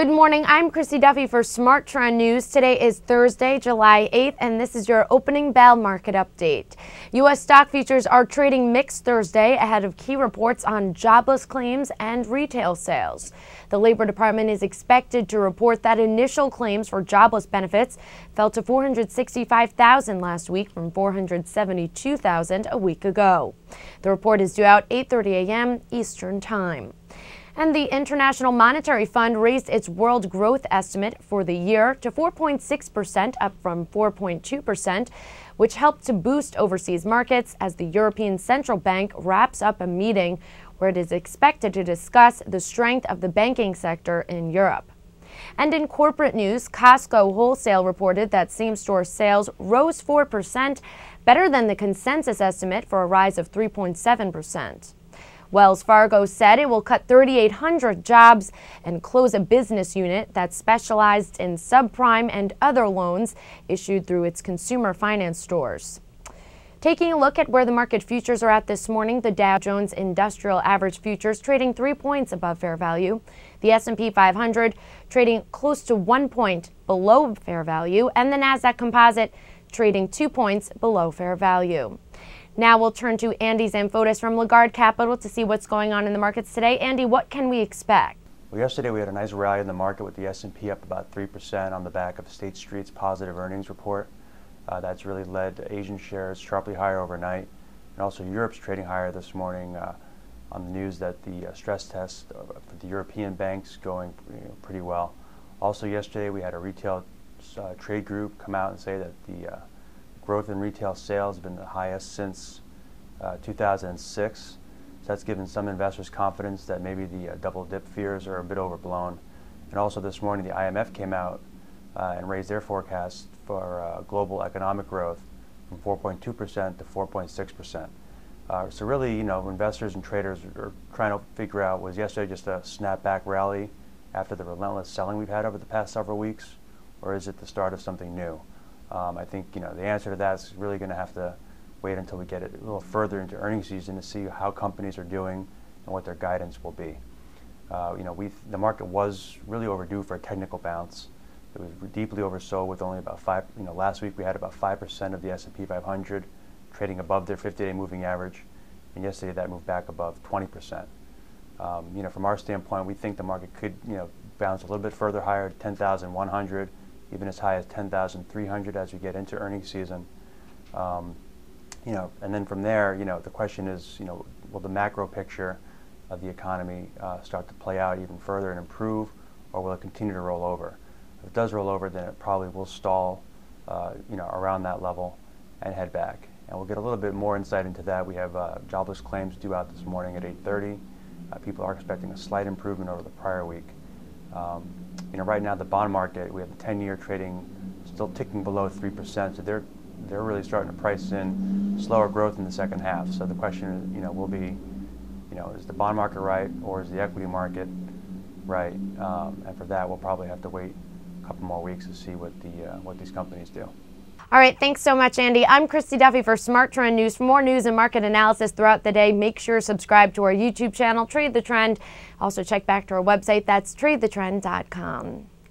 Good morning, I'm Chrissy Duffy for SmarTrend News. Today is Thursday, July 8th, and this is your opening bell market update. U.S. stock futures are trading mixed Thursday ahead of key reports on jobless claims and retail sales. The Labor Department is expected to report that initial claims for jobless benefits fell to 465,000 last week from 472,000 a week ago. The report is due out 8:30 a.m. Eastern Time. And the International Monetary Fund raised its world growth estimate for the year to 4.6%, up from 4.2%, which helped to boost overseas markets as the European Central Bank wraps up a meeting where it is expected to discuss the strength of the banking sector in Europe. And in corporate news, Costco Wholesale reported that same-store sales rose 4%, better than the consensus estimate for a rise of 3.7%. Wells Fargo said it will cut 3,800 jobs and close a business unit that specialized in subprime and other loans issued through its consumer finance stores. Taking a look at where the market futures are at this morning, the Dow Jones Industrial Average futures trading 3 points above fair value, the S&P 500 trading close to 1 point below fair value, and the Nasdaq Composite trading 2 points below fair value. Now we'll turn to Andy Zamfotis from Lagard Capital to see what's going on in the markets today. Andy, what can we expect? Well, yesterday we had a nice rally in the market with the S&P up about 3% on the back of State Street's positive earnings report. That's really led Asian shares sharply higher overnight. And also Europe's trading higher this morning on the news that the stress test for the European banks going pretty well. Also yesterday we had a retail trade group come out and say that the growth in retail sales has been the highest since 2006. So that's given some investors confidence that maybe the double dip fears are a bit overblown. And also this morning the IMF came out and raised their forecast for global economic growth from 4.2% to 4.6%. So really, investors and traders are trying to figure out, was yesterday just a snapback rally after the relentless selling we've had over the past several weeks, or is it the start of something new? I think the answer to that is really going to have to wait until we get it a little further into earnings season to see how companies are doing and what their guidance will be. The market was really overdue for a technical bounce. It was deeply oversold with only about 5. Last week we had about 5% of the S&P 500 trading above their 50-day moving average, and yesterday that moved back above 20%. From our standpoint, we think the market could bounce a little bit further higher to 10,100. Even as high as 10,300 as we get into earnings season. And then from there, the question is, will the macro picture of the economy start to play out even further and improve, or will it continue to roll over? If it does roll over, then it probably will stall, around that level and head back. And we'll get a little bit more insight into that. We have jobless claims due out this morning at 8:30. People are expecting a slight improvement over the prior week. Right now the bond market, we have the 10-year trading still ticking below 3%, so they're really starting to price in slower growth in the second half. So the question will be, is the bond market right, or is the equity market right? And for that, we'll probably have to wait a couple more weeks to see what these companies do. All right, thanks so much, Andy. I'm Chrissy Duffy for SmarTrend News. For more news and market analysis throughout the day, make sure to subscribe to our YouTube channel, Trade the Trend. Also check back to our website, that's tradethetrend.com.